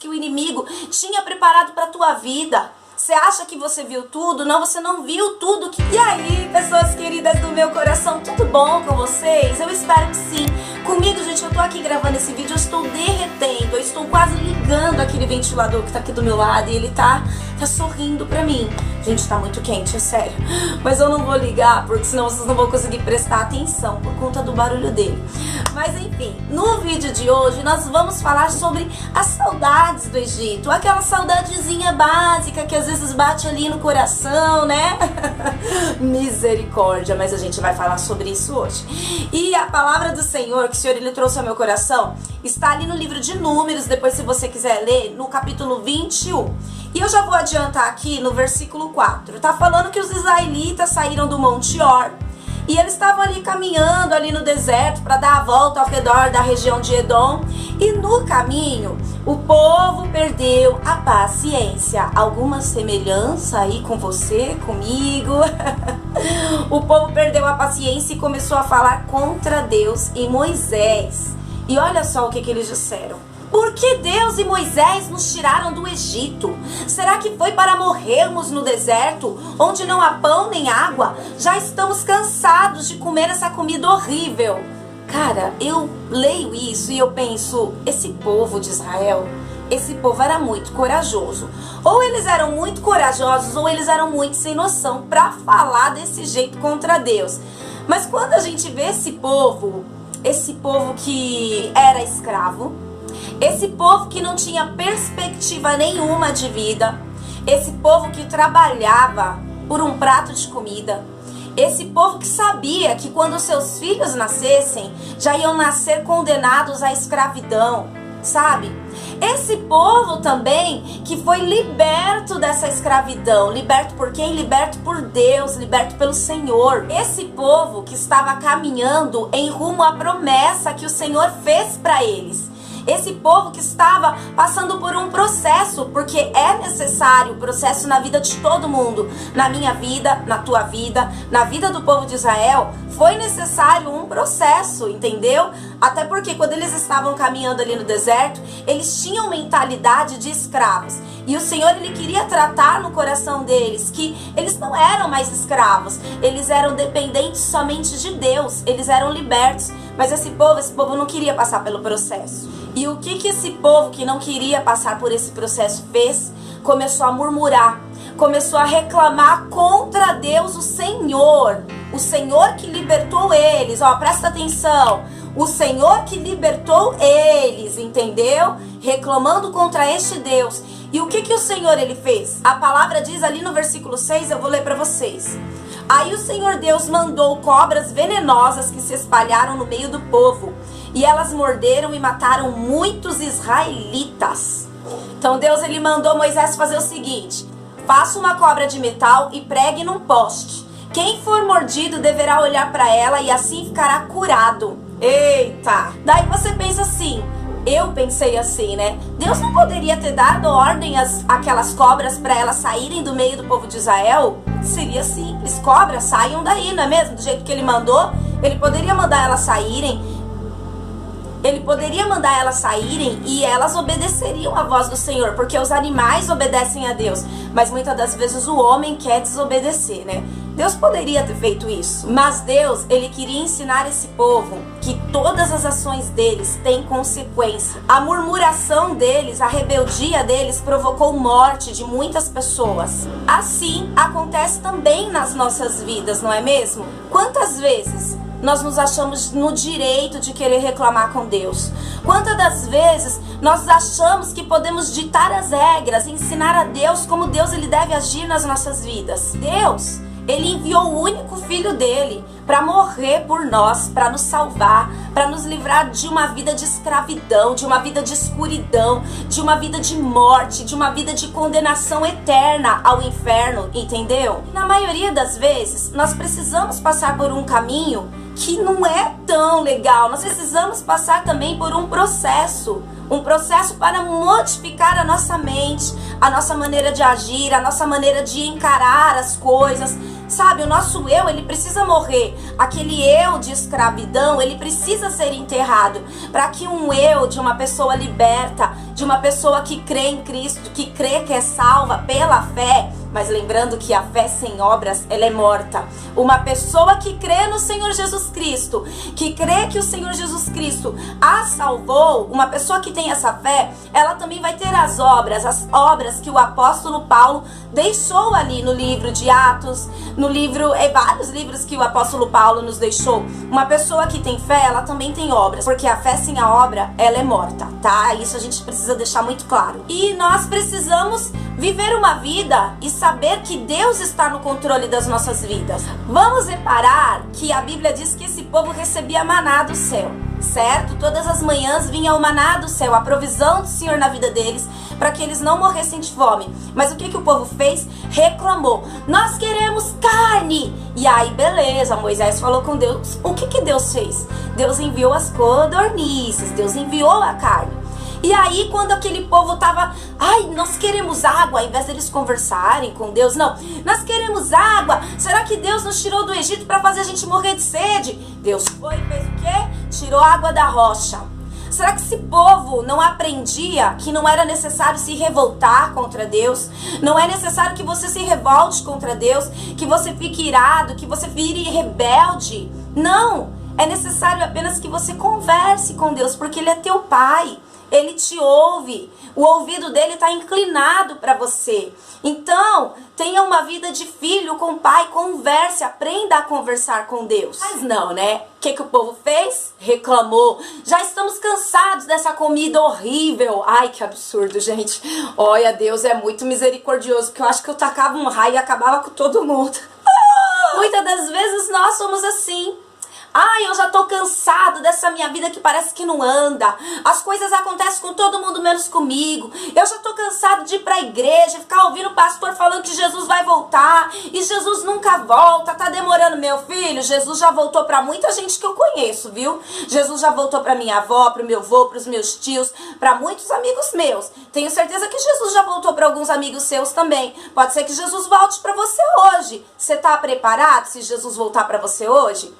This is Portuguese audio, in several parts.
que o inimigo tinha preparado para a tua vida. Você acha que você viu tudo? Não, você não viu tudo. E aí, pessoas queridas do meu coração, tudo bom com vocês? Eu espero que sim. Comigo, gente, eu tô aqui gravando esse vídeo, eu estou derretendo, eu estou quase ligando aquele ventilador que tá aqui do meu lado e ele tá sorrindo pra mim. Gente, tá muito quente, é sério. Mas eu não vou ligar, porque senão vocês não vão conseguir prestar atenção por conta do barulho dele. Mas enfim, no vídeo de hoje nós vamos falar sobre as saudades do Egito. Aquela saudadezinha básica que às vezes bate ali no coração, né? Misericórdia, mas a gente vai falar sobre isso hoje. E a palavra do Senhor, que o Senhor ele trouxe ao meu coração, está ali no livro de Números, depois se você quiser ler, no capítulo 21. E eu já vou adiantar aqui no versículo 4. Tá falando que os israelitas saíram do Monte Or e eles estavam ali caminhando ali no deserto para dar a volta ao redor da região de Edom. E no caminho, o povo perdeu a paciência. Alguma semelhança aí com você, comigo? O povo perdeu a paciência e começou a falar contra Deus e Moisés. E olha só o que eles disseram. Por que Deus e Moisés nos tiraram do Egito? Será que foi para morrermos no deserto, onde não há pão nem água? Já estamos cansados de comer essa comida horrível. Cara, eu leio isso e eu penso, esse povo de Israel, esse povo era muito corajoso. Ou eles eram muito corajosos, ou eles eram muito sem noção para falar desse jeito contra Deus. Mas quando a gente vê esse povo que era escravo, esse povo que não tinha perspectiva nenhuma de vida, esse povo que trabalhava por um prato de comida, esse povo que sabia que quando seus filhos nascessem, já iam nascer condenados à escravidão, sabe? Esse povo também que foi liberto dessa escravidão. Liberto por quem? Liberto por Deus, liberto pelo Senhor. Esse povo que estava caminhando em rumo à promessa que o Senhor fez para eles. Esse povo que estava passando por um processo, porque é necessário processo na vida de todo mundo. Na minha vida, na tua vida, na vida do povo de Israel, foi necessário um processo, entendeu? Até porque quando eles estavam caminhando ali no deserto, eles tinham mentalidade de escravos. E o Senhor, ele queria tratar no coração deles que eles não eram mais escravos. Eles eram dependentes somente de Deus. Eles eram libertos. Mas esse povo não queria passar pelo processo. E o que esse povo que não queria passar por esse processo fez? Começou a murmurar. Começou a reclamar contra Deus, o Senhor que libertou eles. Ó, presta atenção. O Senhor que libertou eles, entendeu? Reclamando contra este Deus. E o que o Senhor ele fez? A palavra diz ali no versículo 6, eu vou ler para vocês. Aí o Senhor Deus mandou cobras venenosas que se espalharam no meio do povo. E elas morderam e mataram muitos israelitas. Então Deus ele mandou Moisés fazer o seguinte: faça uma cobra de metal e pregue num poste. Quem for mordido deverá olhar para ela e assim ficará curado. Eita! Daí você pensa assim, eu pensei assim, né? Deus não poderia ter dado ordem àquelas cobras para elas saírem do meio do povo de Israel? Seria simples, cobras saiam daí, não é mesmo? Do jeito que ele mandou, ele poderia mandar elas saírem. Ele poderia mandar elas saírem e elas obedeceriam a voz do Senhor, porque os animais obedecem a Deus, mas muitas das vezes o homem quer desobedecer, né? Deus poderia ter feito isso, mas Deus, ele queria ensinar esse povo que todas as ações deles têm consequência. A murmuração deles, a rebeldia deles provocou morte de muitas pessoas. Assim acontece também nas nossas vidas, não é mesmo? Quantas vezes nós nos achamos no direito de querer reclamar com Deus? Quantas das vezes nós achamos que podemos ditar as regras, ensinar a Deus como Deus ele deve agir nas nossas vidas? Deus, ele enviou o único filho dele para morrer por nós, para nos salvar, para nos livrar de uma vida de escravidão, de uma vida de escuridão, de uma vida de morte, de uma vida de condenação eterna ao inferno, entendeu? Na maioria das vezes, nós precisamos passar por um caminho que não é tão legal. Nós precisamos passar também por um processo para modificar a nossa mente, a nossa maneira de agir, a nossa maneira de encarar as coisas. Sabe, o nosso eu, ele precisa morrer. Aquele eu de escravidão, ele precisa ser enterrado, para que um eu de uma pessoa liberta de uma pessoa que crê em Cristo, que crê que é salva pela fé. Mas lembrando que a fé sem obras, ela é morta. Uma pessoa que crê no Senhor Jesus Cristo, que crê que o Senhor Jesus Cristo a salvou, uma pessoa que tem essa fé, ela também vai ter as obras que o apóstolo Paulo deixou ali no livro de Atos, no livro, vários livros que o apóstolo Paulo nos deixou. Uma pessoa que tem fé, ela também tem obras, porque a fé sem a obra, ela é morta, tá? Isso a gente precisa deixar muito claro. E nós precisamos viver uma vida e saber que Deus está no controle das nossas vidas. Vamos reparar que a Bíblia diz que esse povo recebia maná do céu, certo? Todas as manhãs vinha o maná do céu, a provisão do Senhor na vida deles, para que eles não morressem de fome. Mas o que o povo fez? Reclamou: nós queremos carne. E aí, beleza, Moisés falou com Deus. O que Deus fez? Deus enviou as codornizes, Deus enviou a carne. E aí, quando aquele povo tava, nós queremos água, ao invés deles conversarem com Deus, não, nós queremos água, será que Deus nos tirou do Egito para fazer a gente morrer de sede? Deus foi e fez o quê? Tirou a água da rocha. Será que esse povo não aprendia que não era necessário se revoltar contra Deus? Não é necessário que você se revolte contra Deus, que você fique irado, que você vire rebelde? Não, é necessário apenas que você converse com Deus, porque Ele é teu Pai. Ele te ouve, o ouvido dele está inclinado para você. Então, tenha uma vida de filho com o pai, converse, aprenda a conversar com Deus. Mas não, né? O que o povo fez? Reclamou. Já estamos cansados dessa comida horrível. Ai, que absurdo, gente. Olha, Deus é muito misericordioso, porque eu acho que eu tacava um raio e acabava com todo mundo. Muitas das vezes nós somos assim. Eu já tô cansado dessa minha vida que parece que não anda. As coisas acontecem com todo mundo menos comigo. Eu já tô cansado de ir pra igreja, ficar ouvindo o pastor falando que Jesus vai voltar. E Jesus nunca volta, tá demorando. Meu filho, Jesus já voltou pra muita gente que eu conheço, viu? Jesus já voltou pra minha avó, pro meu avô, pros meus tios, pra muitos amigos meus. Tenho certeza que Jesus já voltou pra alguns amigos seus também. Pode ser que Jesus volte pra você hoje. Você tá preparado se Jesus voltar pra você hoje?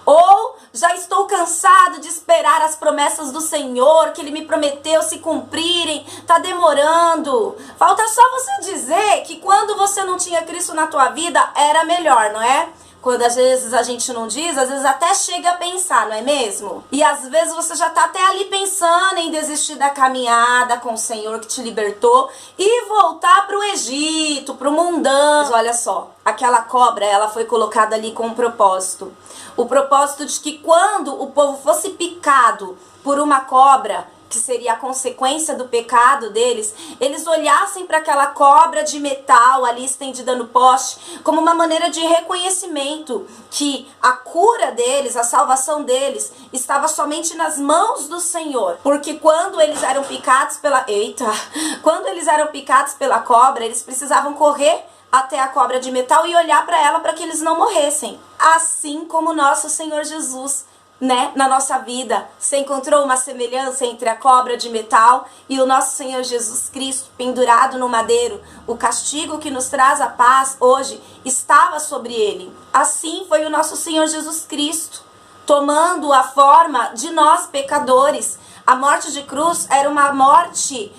Ou já estou cansado de esperar as promessas do Senhor, que Ele me prometeu se cumprirem, tá demorando. Falta só você dizer que quando você não tinha Cristo na tua vida, era melhor, não é? Quando às vezes a gente não diz, às vezes até chega a pensar, não é mesmo? E às vezes você já tá até ali pensando em desistir da caminhada com o Senhor que te libertou e voltar pro Egito, pro mundão. Mas olha só, aquela cobra, ela foi colocada ali com um propósito. O propósito de que quando o povo fosse picado por uma cobra, que seria a consequência do pecado deles, eles olhassem para aquela cobra de metal ali estendida no poste como uma maneira de reconhecimento que a cura deles, a salvação deles, estava somente nas mãos do Senhor. Porque quando eles eram picados quando eles eram picados pela cobra, eles precisavam correr até a cobra de metal e olhar para ela para que eles não morressem. Assim como nosso Senhor Jesus, né, na nossa vida, você encontrou uma semelhança entre a cobra de metal e o nosso Senhor Jesus Cristo pendurado no madeiro. O castigo que nos traz a paz hoje estava sobre ele. Assim foi o nosso Senhor Jesus Cristo, tomando a forma de nós pecadores. A morte de cruz era uma morte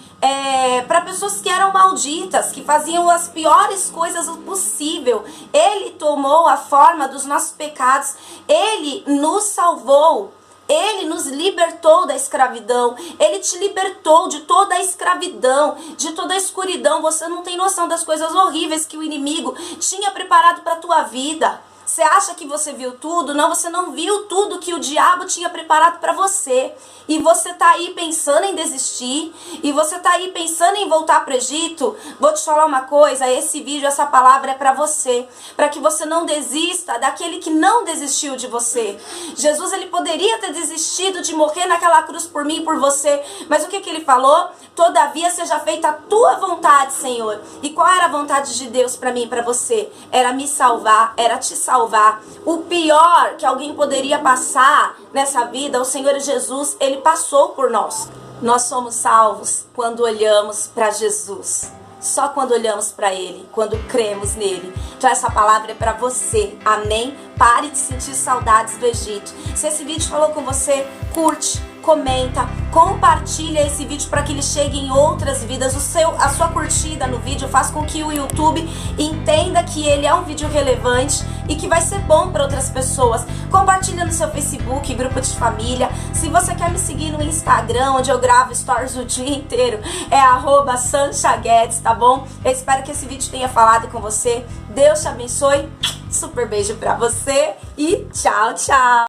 para pessoas que eram malditas, que faziam as piores coisas possível. Ele tomou a forma dos nossos pecados, Ele nos salvou, Ele nos libertou da escravidão, Ele te libertou de toda a escravidão, de toda a escuridão. Você não tem noção das coisas horríveis que o inimigo tinha preparado para a tua vida. Você acha que você viu tudo? Não, você não viu tudo que o diabo tinha preparado para você. E você tá aí pensando em desistir, e você tá aí pensando em voltar para o Egito. Vou te falar uma coisa, esse vídeo, essa palavra é para você, para que você não desista daquele que não desistiu de você. Jesus, ele poderia ter desistido de morrer naquela cruz por mim e por você, mas o que ele falou? Todavia seja feita a tua vontade, Senhor. E qual era a vontade de Deus para mim e para você? Era me salvar, era te salvar. O pior que alguém poderia passar nessa vida, o Senhor Jesus, Ele passou por nós. Nós somos salvos quando olhamos para Jesus. Só quando olhamos para Ele, quando cremos nele. Então essa palavra é para você, amém? Pare de sentir saudades do Egito. Se esse vídeo falou com você, curte, comenta, compartilha esse vídeo para que ele chegue em outras vidas. A sua curtida no vídeo faz com que o YouTube entenda que ele é um vídeo relevante e que vai ser bom para outras pessoas. Compartilha no seu Facebook, grupo de família. Se você quer me seguir no Instagram, onde eu gravo stories o dia inteiro, é @sanchaguedes, tá bom? Eu espero que esse vídeo tenha falado com você. Deus te abençoe. Super beijo pra você e tchau, tchau.